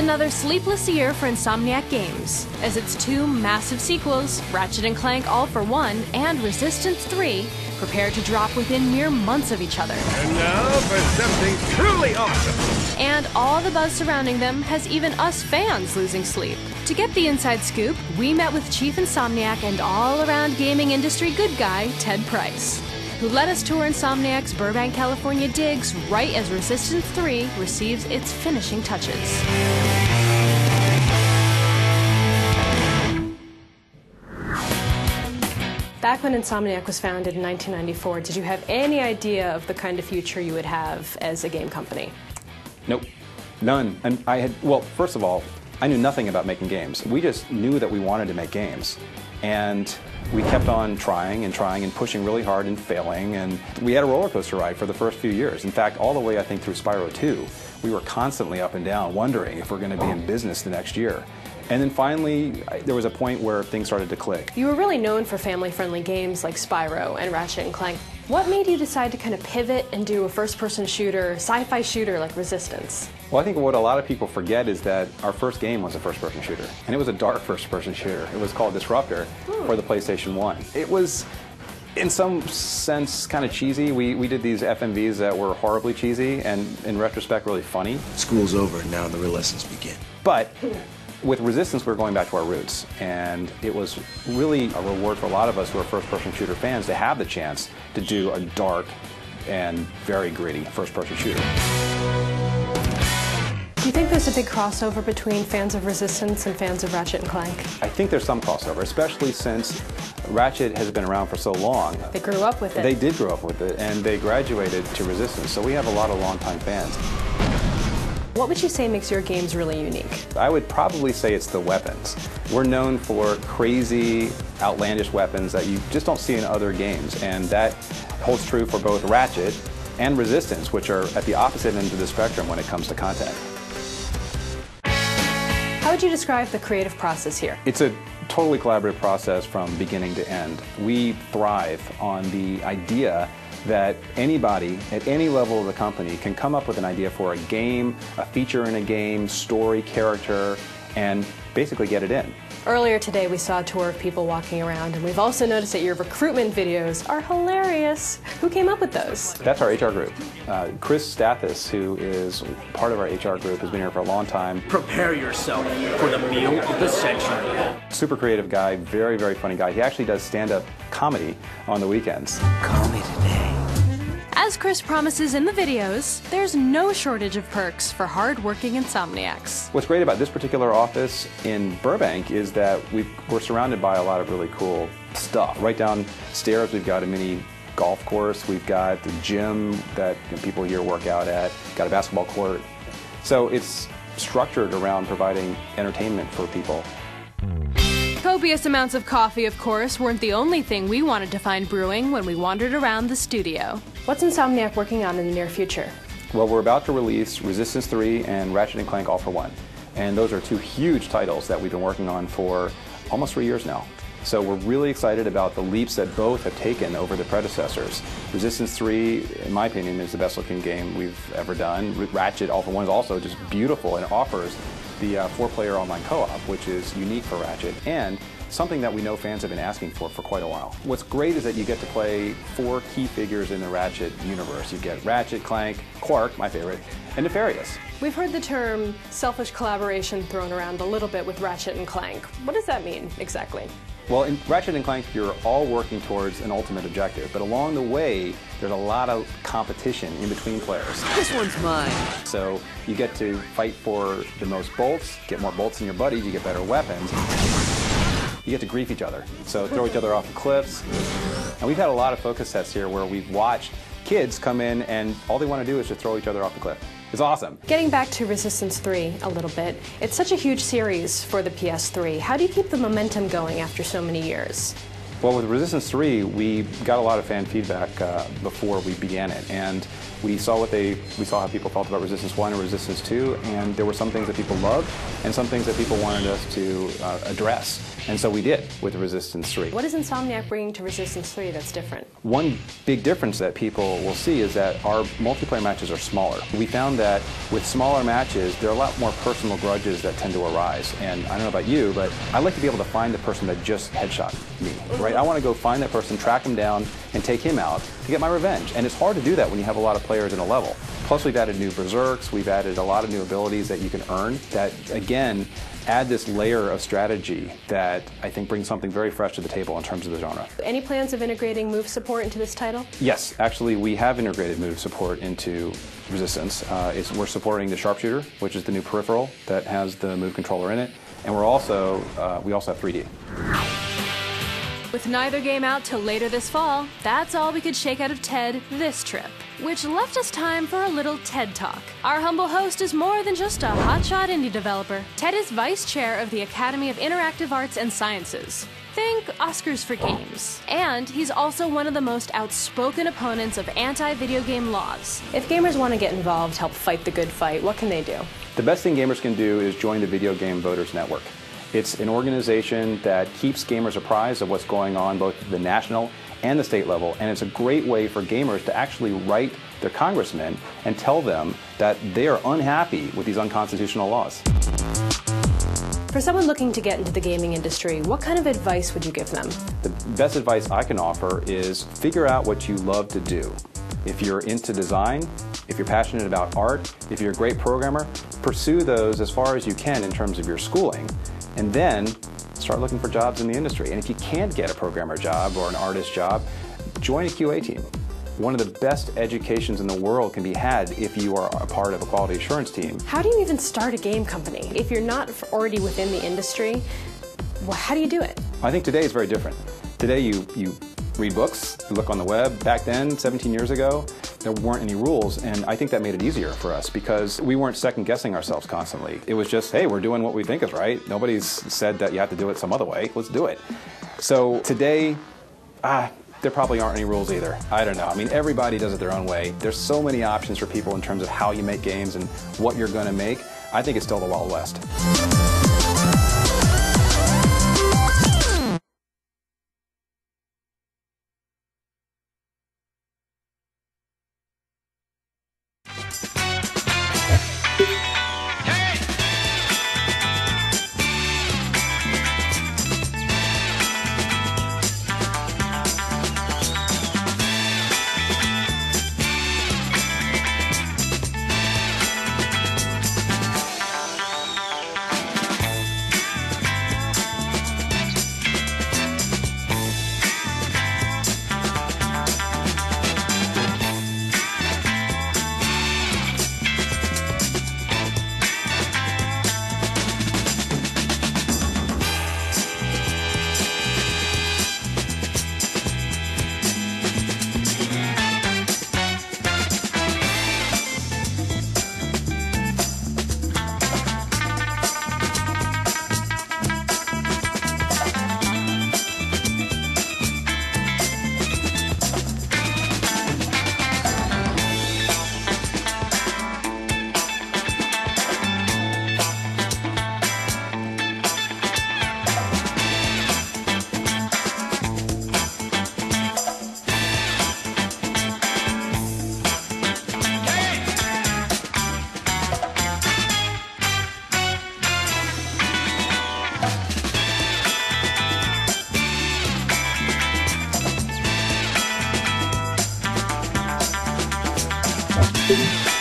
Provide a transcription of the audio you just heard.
another sleepless year for Insomniac Games, as its two massive sequels, Ratchet & Clank All for One and Resistance 3, prepare to drop within mere months of each other. And now for something truly awesome! And all the buzz surrounding them has even us fans losing sleep. To get the inside scoop, we met with Chief Insomniac and all-around gaming industry good guy, Ted Price, who let us tour Insomniac's Burbank, California digs right as Resistance 3 receives its finishing touches. Back when Insomniac was founded in 1994, did you have any idea of the kind of future you would have as a game company? Nope, none. And well, first of all, I knew nothing about making games. We just knew that we wanted to make games. And we kept on trying and pushing really hard and failing, and we had a roller coaster ride for the first few years. In fact, all the way I think through Spyro 2, we were constantly up and down wondering if we're going to be in business the next year. And then finally, there was a point where things started to click. You were really known for family-friendly games like Spyro and Ratchet & Clank. What made you decide to kind of pivot and do a first-person shooter, sci-fi shooter like Resistance? Well, I think what a lot of people forget is that our first game was a first-person shooter. And it was a dark first-person shooter. It was called Disruptor for the PlayStation 1. It was, in some sense, kind of cheesy. We did these FMVs that were horribly cheesy and, in retrospect, really funny. School's over, and now the real lessons begin. But with Resistance, we were going back to our roots, and it was really a reward for a lot of us who are first-person shooter fans to have the chance to do a dark and very gritty first-person shooter. Do you think there's a big crossover between fans of Resistance and fans of Ratchet & Clank? I think there's some crossover, especially since Ratchet has been around for so long. They grew up with it. They did grow up with it, and they graduated to Resistance, so we have a lot of longtime fans. What would you say makes your games really unique? I would probably say it's the weapons. We're known for crazy, outlandish weapons that you just don't see in other games, and that holds true for both Ratchet and Resistance, which are at the opposite end of the spectrum when it comes to content. How would you describe the creative process here? It's a totally collaborative process from beginning to end. We thrive on the idea that anybody at any level of the company can come up with an idea for a game, a feature in a game, story, character, and basically get it in. Earlier today we saw a tour of people walking around, and we've also noticed that your recruitment videos are hilarious. Who came up with those? That's our HR group. Chris Stathis, who is part of our HR group, has been here for a long time. Prepare yourself for the meal of the century. Super creative guy, very, very funny guy. He actually does stand-up comedy on the weekends. Call me today. As Chris promises in the videos, there's no shortage of perks for hard-working Insomniacs. What's great about this particular office in Burbank is that we're surrounded by a lot of really cool stuff. Right downstairs we've got a mini golf course, we've got the gym that people here work out at, got a basketball court. So it's structured around providing entertainment for people. Copious amounts of coffee, of course, weren't the only thing we wanted to find brewing when we wandered around the studio. What's Insomniac working on in the near future? Well, we're about to release Resistance 3 and Ratchet & Clank All for One. And those are two huge titles that we've been working on for almost 3 years now. So we're really excited about the leaps that both have taken over the predecessors. Resistance 3, in my opinion, is the best looking game we've ever done. Ratchet All for One is also just beautiful and offers the 4-player online co-op, which is unique for Ratchet, and something that we know fans have been asking for quite a while. What's great is that you get to play 4 key figures in the Ratchet universe. You get Ratchet, Clank, Qore, my favorite, and Nefarious. We've heard the term selfish collaboration thrown around a little bit with Ratchet and Clank. What does that mean exactly? Well, in Ratchet & Clank, you're all working towards an ultimate objective, but along the way, there's a lot of competition in between players. This one's mine. So you get to fight for the most bolts, get more bolts than your buddies, you get better weapons. You get to grief each other, so throw each other off the cliffs. And we've had a lot of focus sets here where we've watched kids come in and all they want to do is just throw each other off the cliff. It's awesome. Getting back to Resistance 3 a little bit, it's such a huge series for the PS3. How do you keep the momentum going after so many years? Well, with Resistance 3, we got a lot of fan feedback before we began it, and we saw how people felt about Resistance 1 and Resistance 2, and there were some things that people loved and some things that people wanted us to address. And so we did with Resistance 3. What is Insomniac bringing to Resistance 3 that's different? One big difference that people will see is that our multiplayer matches are smaller. We found that with smaller matches, there are a lot more personal grudges that tend to arise. And I don't know about you, but I like to be able to find the person that just headshot me, right? I want to go find that person, track him down, and take him out to get my revenge. And it's hard to do that when you have a lot of players in a level. Plus, we've added new berserks, we've added a lot of new abilities that you can earn that, again, add this layer of strategy that I think brings something very fresh to the table in terms of the genre. Any plans of integrating move support into this title? Yes, actually we have integrated move support into Resistance. We're supporting the sharpshooter, which is the new peripheral that has the move controller in it, and we also have 3D. With neither game out till later this fall, that's all we could shake out of Ted this trip, which left us time for a little TED Talk. Our humble host is more than just a hotshot indie developer. Ted is vice chair of the Academy of Interactive Arts and Sciences. Think Oscars for games. And he's also one of the most outspoken opponents of anti-video game laws. If gamers want to get involved, help fight the good fight, what can they do? The best thing gamers can do is join the Video Game Voters Network. It's an organization that keeps gamers apprised of what's going on both at the national and the state level, and it's a great way for gamers to actually write their congressmen and tell them that they are unhappy with these unconstitutional laws. For someone looking to get into the gaming industry, what kind of advice would you give them? The best advice I can offer is figure out what you love to do. If you're into design, if you're passionate about art, if you're a great programmer, pursue those as far as you can in terms of your schooling, and then start looking for jobs in the industry. And if you can't get a programmer job or an artist job, join a QA team. One of the best educations in the world can be had if you are a part of a quality assurance team. How do you even start a game company? If you're not already within the industry, well, how do you do it? I think today is very different. Today you read books, you look on the web. Back then, 17 years ago, there weren't any rules, and I think that made it easier for us because we weren't second-guessing ourselves constantly. It was just, hey, we're doing what we think is right. Nobody's said that you have to do it some other way. Let's do it. So today, there probably aren't any rules either. I don't know. I mean, everybody does it their own way. There's so many options for people in terms of how you make games and what you're going to make. I think it's still the Wild West. Boom.